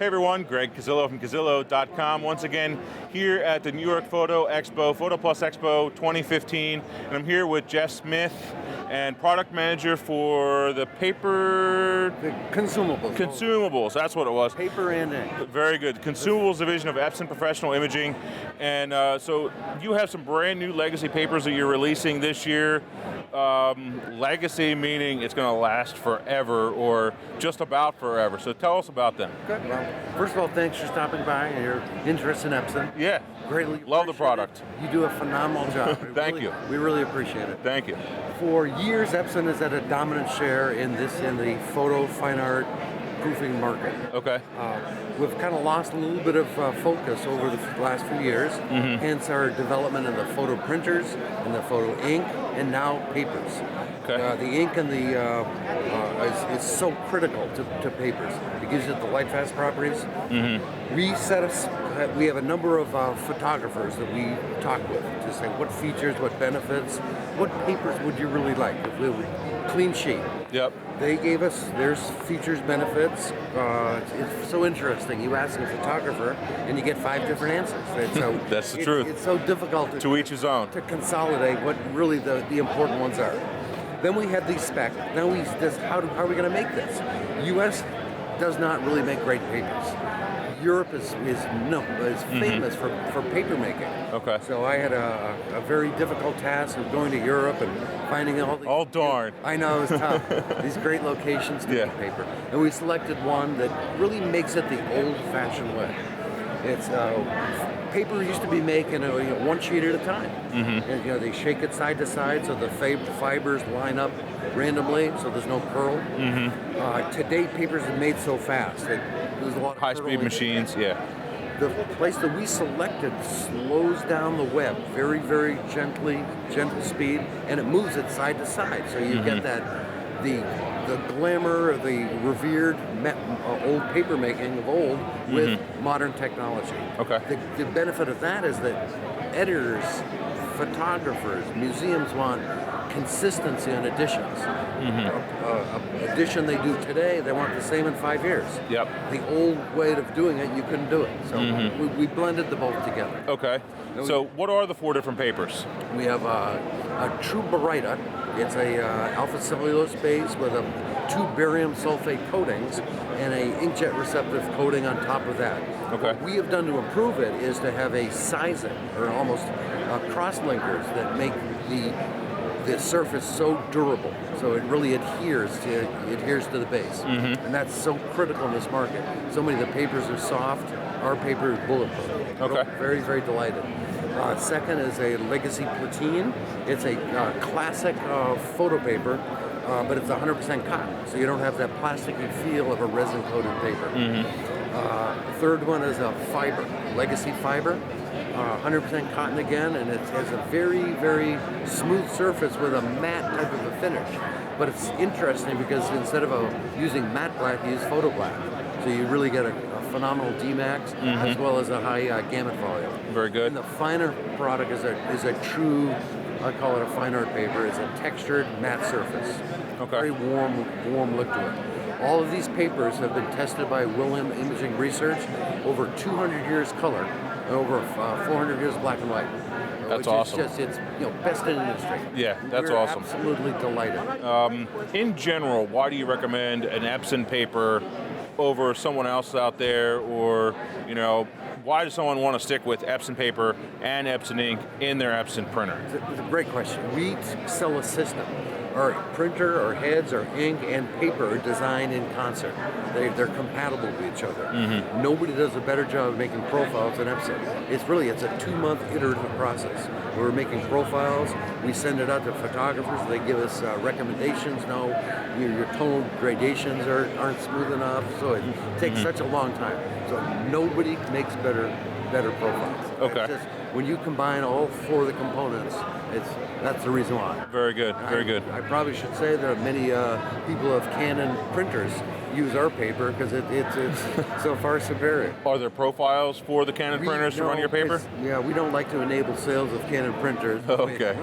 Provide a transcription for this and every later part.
Hey everyone, Greg Cazillo from Cazillo.com. Once again, here at the New York Photo Expo, Photo Plus Expo 2015, and I'm here with Jeff Smith, and product manager for the paper... The consumables. Consumables, that's what it was. Paper and ink. Very good. Consumables division of Epson Professional Imaging. And so you have some brand new legacy papers that you're releasing this year. Legacy meaning it's going to last forever or just about forever. So tell us about them. Good. Well, first of all, thanks for stopping by and your interest in Epson. Yeah. Greatly love the product. You do a phenomenal job. Thank you. We really appreciate it. Thank you. For years, Epson has had a dominant share in the photo fine art proofing market. Okay. We've kind of lost a little bit of focus over the last few years, hence our development in the photo printers and the photo ink, and now papers. Okay. The ink and the is so critical to papers. It gives you the light fast properties. We have a number of photographers that we talk with to say what features, what benefits, what papers would you really like? If we were clean sheet. Yep. They gave us their features, benefits. It's so interesting. You ask a photographer, and you get 5 different answers. And so That's the truth. It's so difficult to each his own to consolidate what really the important ones are. Then we had these specs. Now how are we going to make this? U.S. does not really make great papers. Europe is famous for paper making. Okay. So I had a very difficult task of going to Europe and finding all these... Oh, darn. I know, it was tough. These great locations to make paper. And we selected one that really makes it the old-fashioned way. It's paper used to be making one sheet at a time. And, they shake it side to side so the fibers line up randomly, so there's no curl. Today, papers are made so fast that there's a lot of high-speed machines. Yeah. The place that we selected slows down the web very, very gentle speed, and it moves it side to side. So you get that the glamour of the revered old paper making of old with modern technology. Okay. The benefit of that is that editors, photographers, museums want consistency on editions. Edition they do today, they want the same in 5 years. Yep. The old way of doing it, you couldn't do it. So we blended the both together. Okay. So what are the 4 different papers? We have a true Barita. It's a alpha cellulose base with 2 barium sulfate coatings and a inkjet receptive coating on top of that. Okay. What we have done to improve it is to have a sizing or almost cross-linkers that make the surface so durable, so it really adheres to the base, and that's so critical in this market. So many of the papers are soft. Our paper is bulletproof. Okay. Very, very delighted. Second is a Legacy Platine. It's a classic photo paper, but it's 100% cotton, so you don't have that plasticky feel of a resin-coated paper. Third one is a fiber, Legacy Fiber. 100% cotton again, and it has a very, very smooth surface with a matte type of a finish. But it's interesting because instead of using matte black, you use photo black. So you really get a phenomenal Dmax as well as a high gamut volume. Very good. And the finer product is a true, I call it a fine art paper. It's a textured matte surface. Okay. Very warm look to it. All of these papers have been tested by Wilhelm Imaging Research, over 200 years color, and over 400 years black and white. That's awesome. It's best in industry. Yeah, that's We're awesome. Absolutely delighted. In general, why do you recommend an Epson paper over someone else out there, or why does someone want to stick with Epson paper and Epson ink in their Epson printer? It's a great question. We sell a system. Our printer, our heads, our ink, and paper are designed in concert. They're compatible with each other. Nobody does a better job of making profiles than Epson. It's a 2-month iterative process. We're making profiles. We send it out to photographers. They give us recommendations. No, your tonal gradations aren't smooth enough. So it takes such a long time. So nobody makes better profiles. Okay. When you combine all 4 of the components, that's the reason why. Very good, very good. I probably should say that many people of Canon printers use our paper because it's so far superior. Are there profiles for the Canon printers to run your paper? Yeah, we don't like to enable sales of Canon printers. Okay.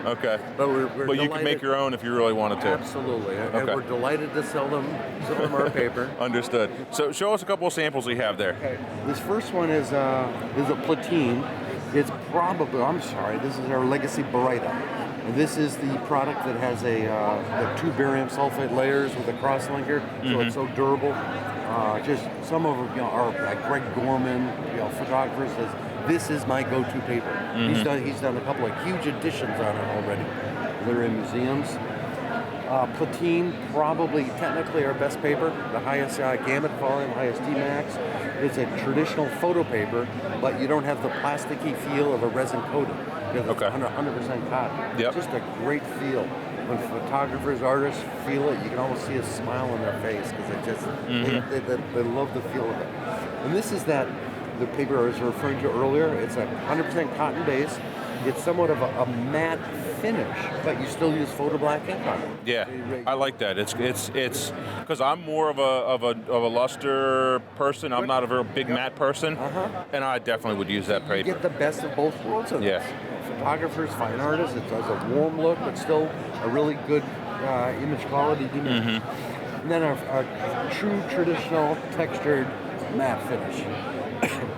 Okay. But we're But you delighted. can make your own if you really wanted to. Absolutely. And Okay. we're delighted to sell them our paper. Understood. So show us a couple of samples you have there. Okay. This first one is a platine. It's probably, I'm sorry, this is our Legacy Barita. And this is the product that has the 2 barium sulfate layers with a cross-linker, so it's so durable. Just some of our like Greg Gorman, photographer says, this is my go-to paper. He's done a couple of huge editions on it already. They're in museums. Platine, probably technically our best paper, the highest gamut volume, highest Tmax. It's a traditional photo paper, but you don't have the plasticky feel of a resin coated because it's 100% cotton. Yep. Just a great feel. When photographers, artists feel it, you can almost see a smile on their face because it just they love the feel of it. And this is the paper I was referring to earlier. It's a 100% cotton base. It's somewhat of a matte finish, but you still use photo black ink on it. Yeah, I like that. It's because I'm more of a luster person. I'm not a very big matte person, and I definitely would use that You paper. get the best of both worlds of Yeah. this. Photographers, fine artists, it does a warm look, but still a really good image quality. And then a true traditional textured matte finish.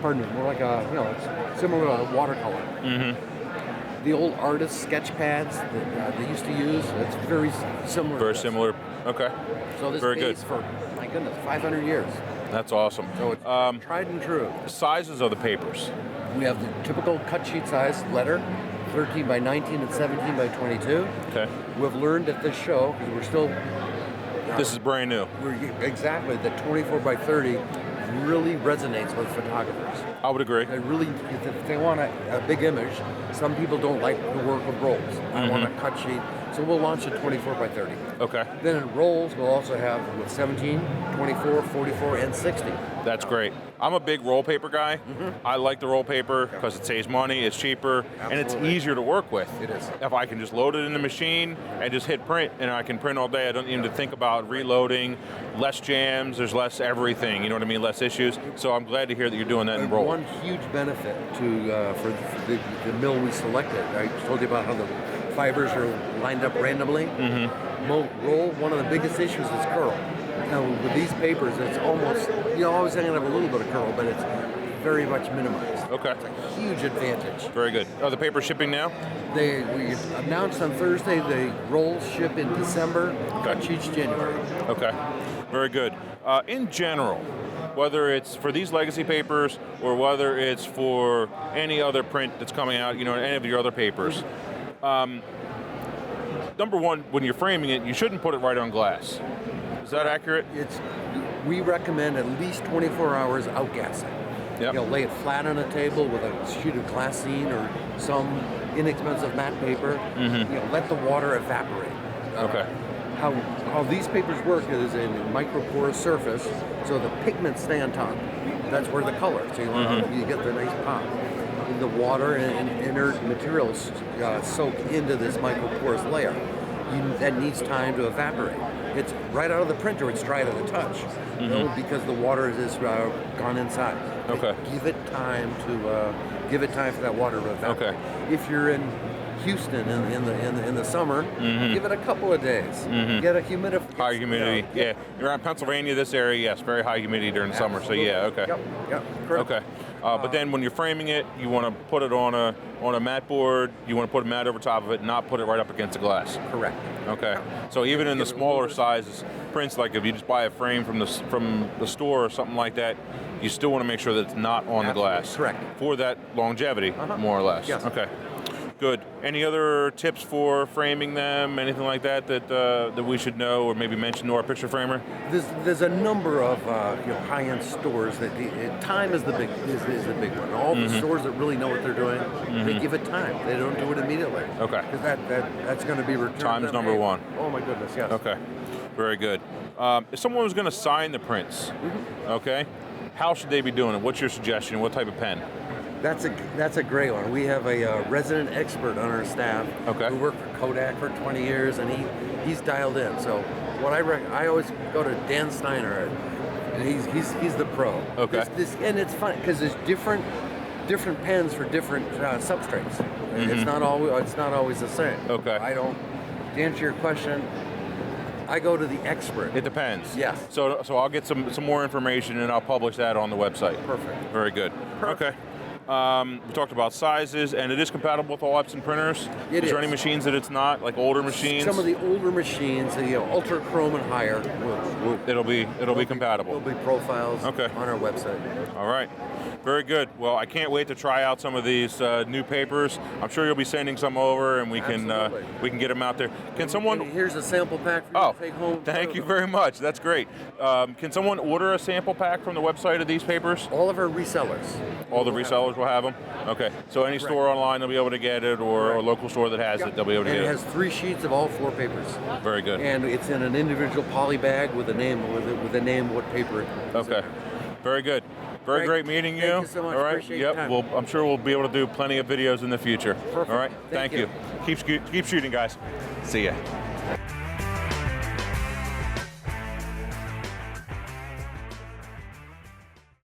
Pardon me, more like it's similar to a watercolor. The old artist sketch pads that they used to use, it's very similar. Very to this. similar. Okay. So this Very pays good. for, my goodness, 500 years. That's awesome. So it's tried and true. Sizes of the papers. We have the typical cut sheet size letter, 13 by 19 and 17 by 22. Okay. We've learned at this show, because we're still... This is brand new. Exactly, the 24 by 30 really resonates with photographers. I would agree. They really, if they want a big image, some people don't like to work with rolls. I want a cut sheet, so we'll launch a 24 by 30. Okay. Then in rolls, we'll also have with 17, 24, 44, and 60. That's great. I'm a big roll paper guy. I like the roll paper because it saves money, it's cheaper, and it's Absolutely. easier to work with. It is. If I can just load it in the machine and just hit print, and I can print all day, I don't even have to think about reloading, less jams, there's less everything, you know what I mean, less issues. So I'm glad to hear that you're doing that in roll. One huge benefit to for the mill we selected, I told you about how the fibers are lined up randomly. Roll, one of the biggest issues is curl. Now with these papers, it's almost, always hanging up a little bit of curl, but it's very much minimized. Okay. It's a huge advantage. Very good. Are the papers shipping now? We announced on Thursday the rolls ship in December, cut sheets January. Okay. Very good. In general, whether it's for these legacy papers or whether it's for any other print that's coming out, any of your other papers, number one, when you're framing it, you shouldn't put it right on glass. Is that accurate? We recommend at least 24 hours outgassing. Yep. Lay it flat on a table with a sheet of glassine or some inexpensive matte paper. Let the water evaporate. Okay. How these papers work is in a microporous surface, so the pigments stay on top. That's where the color. So you get the nice pop. The water and inert materials soak into this microporous layer. That needs time to evaporate. It's right out of the printer. It's dry to the touch, because the water is gone inside. Okay. Give it time for that water to evaporate. Okay. If you're in Houston in the summer, give it a couple of days. Get a humidifier. High humidity. Yeah. Around Pennsylvania, this area, yes, very high humidity during the summer. So yeah. Okay. Yep. Correct. Okay. But then when you're framing it, you want to put it on a mat board. You want to put a mat over top of it, not put it right up against the glass. Correct. Okay. So even in the smaller sizes prints, like if you just buy a frame from the store or something like that, you still want to make sure that it's not on the glass. Correct. For that longevity, more or less. Yes. Okay. Good. Any other tips for framing them? Anything like that that we should know or maybe mention to our picture framer? There's a number of high-end stores that time is the big one. All the stores that really know what they're doing, they give it time. They don't do it immediately. Okay. Because that's going to be returned. Time's number one. Oh my goodness, yes. Okay. Very good. If someone was going to sign the prints, okay, how should they be doing it? What's your suggestion? What type of pen? That's a great one. We have a resident expert on our staff who worked for Kodak for 20 years, and he's dialed in. So what I always go to Dan Steiner, and he's the pro. Okay. And it's fun because there's different pens for different substrates. It's not always the same. Okay. To answer your question, I go to the expert. It depends. Yes. So I'll get some more information and I'll publish that on the website. Perfect. Very good. Perfect. Okay. We talked about sizes, and it is compatible with all Epson printers. It is there is. any machines that it's not, like older machines? Some of the older machines, ultra chrome and higher, It'll be compatible. There'll be profiles Okay. on our website. All right. Very good. Well, I can't wait to try out some of these new papers. I'm sure you'll be sending some over, and we can get them out there. Can someone? And here's a sample pack for you to take home. Thank you very much. That's great. Can someone order a sample pack from the website of these papers? All of our resellers. All the resellers will have them? Okay. So any store online, they'll be able to get it, or a local store that has it, they'll be able to And get it has 3 sheets of all 4 papers. Very good. And it's in an individual poly bag with a name, what paper it is. Okay. Very good. Very great meeting you. Thank you so much. All right. Appreciate your Yep. time. Well, I'm sure we'll be able to do plenty of videos in the future. Perfect. All right. Thank Thank you. you. Keep shooting, guys. See ya.